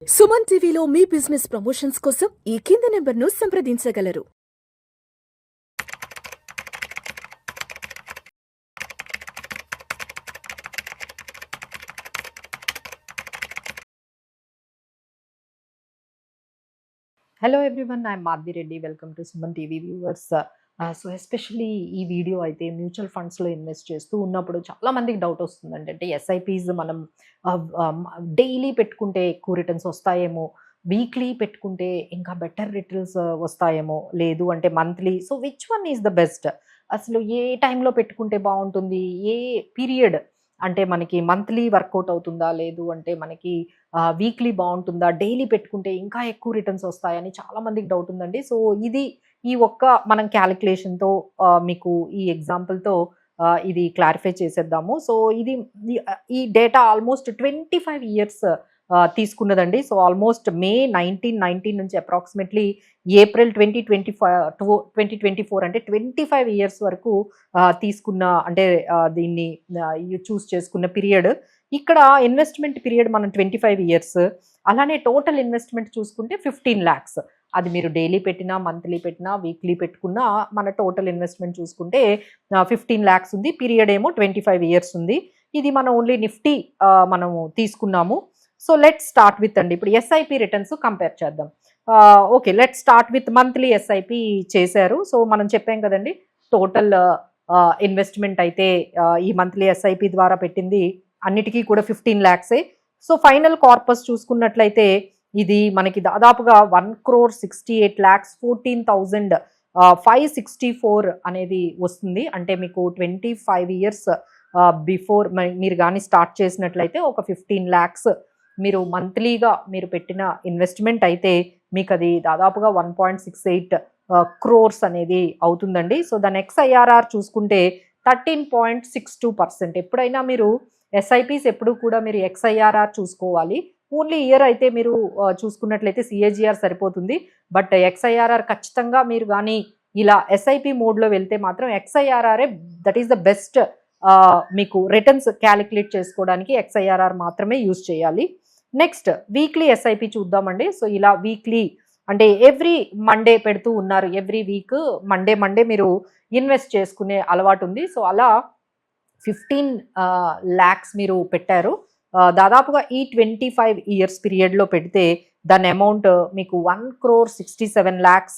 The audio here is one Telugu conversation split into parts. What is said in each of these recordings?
సుమన్ టీవీలో మీ బిజినెస్ ప్రమోషన్స్ కోసం ఈ కింది నెంబర్ను సంప్రదించగలరు. Hello everyone, I'm Madhavi Reddy. Welcome to Suman TV viewers. So especially ఈ వీడియో అయితే మ్యూచువల్ ఫండ్స్లో ఇన్వెస్ట్ చేస్తూ ఉన్నప్పుడు చాలా మందికి డౌట్ వస్తుందండి. అంటే ఎస్ఐపీస్ మనం డైలీ పెట్టుకుంటే ఎక్కువ రిటర్న్స్ వస్తాయేమో, వీక్లీ పెట్టుకుంటే ఇంకా బెటర్ రిటర్న్స్ వస్తాయేమో, లేదు అంటే monthly. So which one is the best? అసలు ఏ టైంలో పెట్టుకుంటే బాగుంటుంది, ఏ పీరియడ్ అంటే మనకి మంత్లీ వర్కౌట్ అవుతుందా, లేదు అంటే మనకి వీక్లీ బాగుంటుందా, డైలీ పెట్టుకుంటే ఇంకా ఎక్కువ రిటర్న్స్ వస్తాయని చాలా మందికి డౌట్ ఉందండి. సో ఇది ఈ ఒక్క మనం క్యాలిక్యులేషన్తో మీకు ఈ ఎగ్జాంపుల్తో ఇది క్లారిఫై చేసేద్దాము. సో ఇది ఈ డేటా ఆల్మోస్ట్ 25 ఇయర్స్ తీసుకున్నదండి. సో ఆల్మోస్ట్ మే 1919 నుంచి అప్రాక్సిమేట్లీ ఏప్రిల్ 2024 అంటే 25 ఇయర్స్ వరకు తీసుకున్న, అంటే దీన్ని చూస్ చేసుకున్న పీరియడ్. ఇక్కడ ఇన్వెస్ట్మెంట్ పీరియడ్ మనం 25 ఇయర్స్, అలానే టోటల్ ఇన్వెస్ట్మెంట్ చూసుకుంటే 15 lakhs. అది మీరు డైలీ పెట్టినా, మంత్లీ పెట్టినా, వీక్లీ పెట్టుకున్నా మన టోటల్ ఇన్వెస్ట్మెంట్ చూసుకుంటే 15 lakhs ఉంది. పీరియడ్ ఏమో 25 ఇయర్స్ ఉంది. ఇది మనం ఓన్లీ నిఫ్టీ మనము తీసుకున్నాము. సో లెట్ స్టార్ట్ విత్ అండి, ఇప్పుడు ఎస్ఐపి రిటర్న్స్ కంపేర్ చేద్దాం. Okay, let start with monthly SIP చేశారు. సో మనం చెప్పాం కదండి, టోటల్ ఇన్వెస్ట్మెంట్ అయితే ఈ మంత్లీ ఎస్ఐపి ద్వారా పెట్టింది అన్నిటికీ కూడా 15 lakhs. సో ఫైనల్ కార్పస్ చూసుకున్నట్లయితే ఇది మనకి దాదాపుగా 1,68,14,564 అనేది వస్తుంది. అంటే మీకు 25 ఇయర్స్ బిఫోర్ మీరు కానీ స్టార్ట్ చేసినట్లయితే ఒక 15 lakhs మీరు మంత్లీగా మీరు పెట్టిన ఇన్వెస్ట్మెంట్ అయితే మీకు అది దాదాపుగా 1.68 crores అనేది అవుతుందండి. సో దాని ఎక్స్ఐఆర్ఆర్ చూసుకుంటే 13.62%. ఎప్పుడైనా మీరు ఎస్ఐపీస్ ఎప్పుడు కూడా మీరు ఎక్స్ఐఆర్ఆర్ చూసుకోవాలి. ఓన్లీ ఇయర్ అయితే మీరు చూసుకున్నట్లయితే సిఏజిఆర్ సరిపోతుంది. బట్ ఎక్స్ఐఆర్ఆర్ ఖచ్చితంగా మీరు కానీ ఇలా ఎస్ఐపి మోడ్లో వెళ్తే మాత్రం ఎక్స్ఐఆర్ఆర్ఏ దట్ ఈస్ ద బెస్ట్. మీకు రిటర్న్స్ క్యాలిక్యులేట్ చేసుకోవడానికి ఎక్స్ఐఆర్ఆర్ మాత్రమే యూజ్ చేయాలి. నెక్స్ట్ వీక్లీ ఎస్ఐపి చూద్దామండి. సో ఇలా వీక్లీ అంటే ఎవ్రీ మండే పెడుతూ ఉన్నారు. ఎవ్రీ వీక్ మండే మీరు ఇన్వెస్ట్ చేసుకునే అలవాటు ఉంది. సో అలా 15 lakhs మీరు పెట్టారు. దాదాపుగా ఈ 25 ఇయర్స్ పీరియడ్లో పెడితే దాని అమౌంట్ మీకు 1,67 lakhs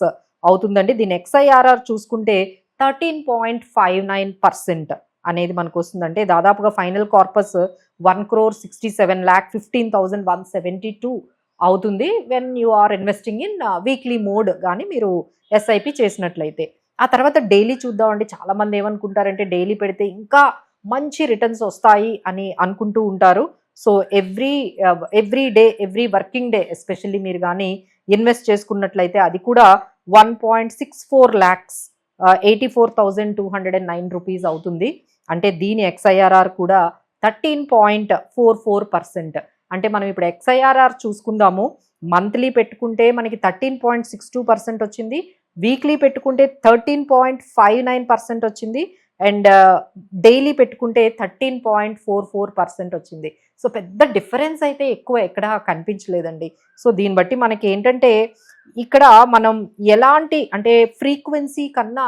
అవుతుందండి. దీని ఎక్స్ఐఆర్ఆర్ చూసుకుంటే 13.59% అనేది మనకు వస్తుందంటే దాదాపుగా ఫైనల్ కార్పస్ 1,67,15,172 అవుతుంది when you are investing in weekly mode కానీ మీరు ఎస్ఐపి చేసినట్లయితే. ఆ తర్వాత డైలీ చూద్దామండి. చాలా మంది ఏమనుకుంటారంటే డైలీ పెడితే ఇంకా మంచి రిటర్న్స్ వస్తాయి అని అనుకుంటూ ఉంటారు. So every day, every working day especially మీరు కానీ ఇన్వెస్ట్ చేసుకున్నట్లయితే అది కూడా 1.64 lakhs 84,209 రూపీస్ అవుతుంది. అంటే దీని ఎక్స్ఐఆర్ఆర్ కూడా 13.44%. అంటే మనం ఇప్పుడు ఎక్స్ఐఆర్ఆర్ చూసుకుందాము. మంత్లీ పెట్టుకుంటే మనకి 13.62% వచ్చింది, వీక్లీ పెట్టుకుంటే 13.59% వచ్చింది, అండ్ డైలీ పెట్టుకుంటే 13.44% వచ్చింది. సో పెద్ద డిఫరెన్స్ అయితే ఎక్కువ ఎక్కడ కనిపించలేదండి. సో దీన్ని బట్టి మనకి ఏంటంటే ఇక్కడ మనం ఎలాంటి అంటే ఫ్రీక్వెన్సీ కన్నా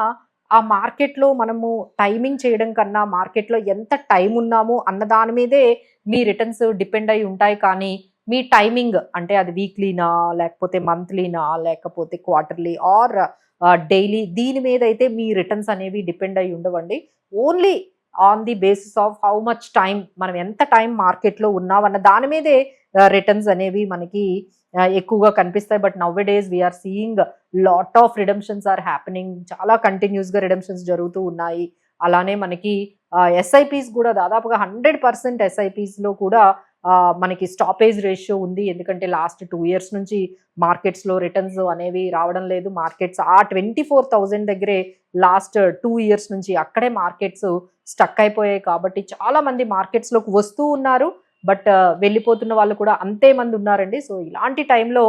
ఆ మార్కెట్లో మనము టైమింగ్ చేయడం కన్నా మార్కెట్లో ఎంత టైం ఉన్నామో అన్న దాని మీదే మీ రిటర్న్స్ డిపెండ్ అయి ఉంటాయి. కానీ మీ టైమింగ్ అంటే అది వీక్లీనా, లేకపోతే మంత్లీనా, లేకపోతే క్వార్టర్లీ ఆర్ డైలీ, దీని మీద అయితే మీ రిటర్న్స్ అనేవి డిపెండ్ అయి ఉండవండి. Only on the basis of how much time, మనం ఎంత టైం మార్కెట్లో ఉన్నామన్న దాని మీదే రిటర్న్స్ అనేవి మనకి ఎక్కువగా కనిపిస్తాయి. But nowadays we are seeing lot of redemptions are happening. చాలా కంటిన్యూస్గా రిడమ్షన్స్ జరుగుతూ ఉన్నాయి. అలానే మనకి ఎస్ఐపీస్ కూడా దాదాపుగా 100% ఎస్ఐపీస్లో కూడా మనకి స్టాపేజ్ రేషియో ఉంది. ఎందుకంటే లాస్ట్ 2 years నుంచి మార్కెట్స్లో రిటర్న్స్ అనేవి రావడం లేదు. మార్కెట్స్ ఆ 24,000 దగ్గరే లాస్ట్ 2 years నుంచి అక్కడే మార్కెట్స్ స్టక్ అయిపోయాయి. కాబట్టి చాలా మంది మార్కెట్స్లోకి వస్తూ ఉన్నారు, బట్ వెళ్ళిపోతున్న వాళ్ళు కూడా అంతే మంది ఉన్నారండి. సో ఇలాంటి టైంలో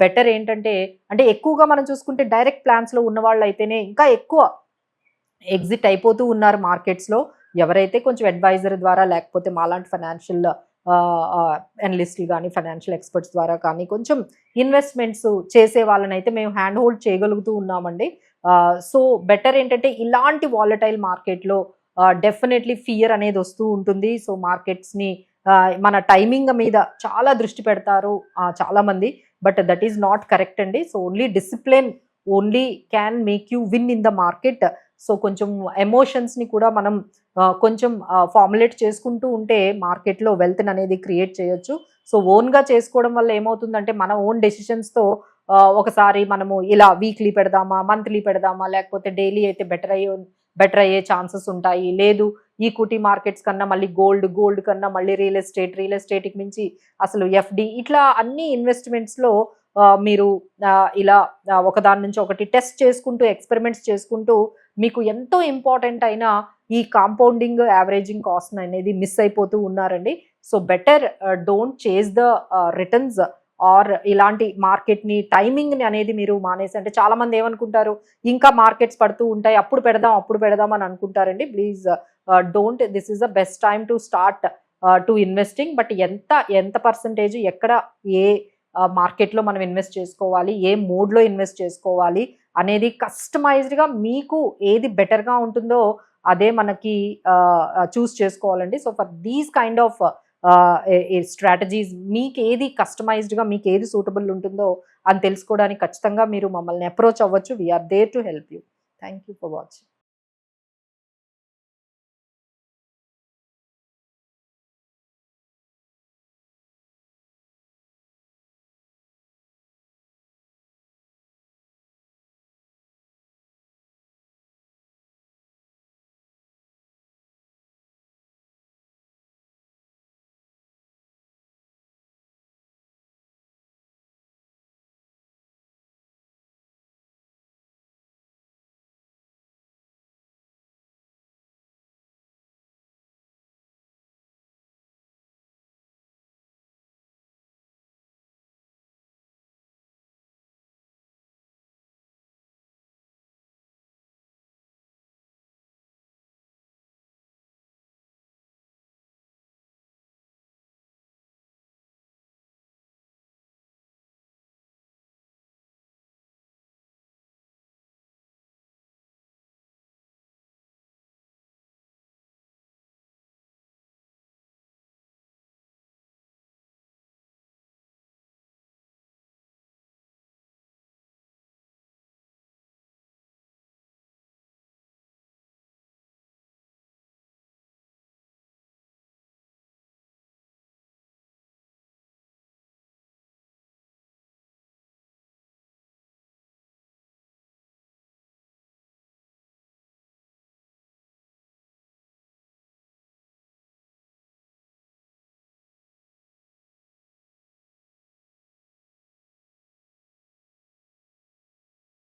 బెటర్ ఏంటంటే, అంటే ఎక్కువగా మనం చూసుకుంటే డైరెక్ట్ ప్లాన్స్లో ఉన్న వాళ్ళు అయితేనే ఇంకా ఎక్కువ ఎగ్జిట్ అయిపోతూ ఉన్నారు మార్కెట్స్లో. ఎవరైతే కొంచెం అడ్వైజర్ ద్వారా లేకపోతే మాలాంటి ఫైనాన్షియల్ అనలిస్టులు కానీ ఫైనాన్షియల్ ఎక్స్పర్ట్స్ ద్వారా కానీ కొంచెం ఇన్వెస్ట్మెంట్స్ చేసే వాళ్ళనైతే మేము హ్యాండ్ హోల్డ్ చేయగలుగుతూ ఉన్నామండి. సో బెటర్ ఏంటంటే ఇలాంటి వాలటైల్ మార్కెట్లో డెఫినెట్లీ ఫియర్ అనేది వస్తూ ఉంటుంది. సో మార్కెట్స్ని మన టైమింగ్ మీద చాలా దృష్టి పెడతారు చాలా మంది, but that is not correct అండి. So only discipline only can make you win in the market. So కొంచెం ఎమోషన్స్ని కూడా మనం కొంచెం ఫార్ములేట్ చేసుకుంటూ ఉంటే మార్కెట్లో వెల్త్ అనేది క్రియేట్ చేయొచ్చు. సో ఓన్గా చేసుకోవడం వల్ల ఏమవుతుందంటే మన ఓన్ డెసిషన్స్తో ఒకసారి మనము ఇలా వీక్లీ పెడదామా, మంత్లీ పెడదామా, లేకపోతే డైలీ అయితే బెటర్ అయ్యే ఛాన్సెస్ ఉంటాయి. లేదు ఈక్విటీ మార్కెట్స్ కన్నా మళ్ళీ గోల్డ్ కన్నా మళ్ళీ రియల్ ఎస్టేట్కి మించి అసలు ఎఫ్డి, ఇట్లా అన్ని ఇన్వెస్ట్మెంట్స్లో మీరు ఇలా ఒకదాని నుంచి ఒకటి టెస్ట్ చేసుకుంటూ ఎక్స్పెరిమెంట్స్ చేసుకుంటూ మీకు ఎంతో ఇంపార్టెంట్ అయిన ఈ కాంపౌండింగ్ యావరేజింగ్ కాస్ట్ అనేది మిస్ అయిపోతూ ఉన్నారండి. So better don't chase the returns or ఇలాంటి మార్కెట్ని టైమింగ్ని అనేది మీరు మానేసి, అంటే చాలా మంది ఏమనుకుంటారు ఇంకా మార్కెట్స్ పడుతూ ఉంటాయి అప్పుడు పెడదాం అని అనుకుంటారండి. Please don't, this is the best time to start to investing. But ఎంత పర్సంటేజ్ ఎక్కడ ఏ మార్కెట్లో మనం ఇన్వెస్ట్ చేసుకోవాలి, ఏ మోడ్లో ఇన్వెస్ట్ చేసుకోవాలి అనేది కస్టమైజ్డ్గా మీకు ఏది బెటర్గా ఉంటుందో అదే మనకి చూస్ చేసుకోవాలండి. So for these kind of strategies మీకు ఏది కస్టమైజ్డ్గా మీకు ఏది సూటబుల్ ఉంటుందో అని తెలుసుకోవడానికి ఖచ్చితంగా మీరు మమ్మల్ని అప్రోచ్ అవ్వచ్చు. We're there to help you. Thank you for watching.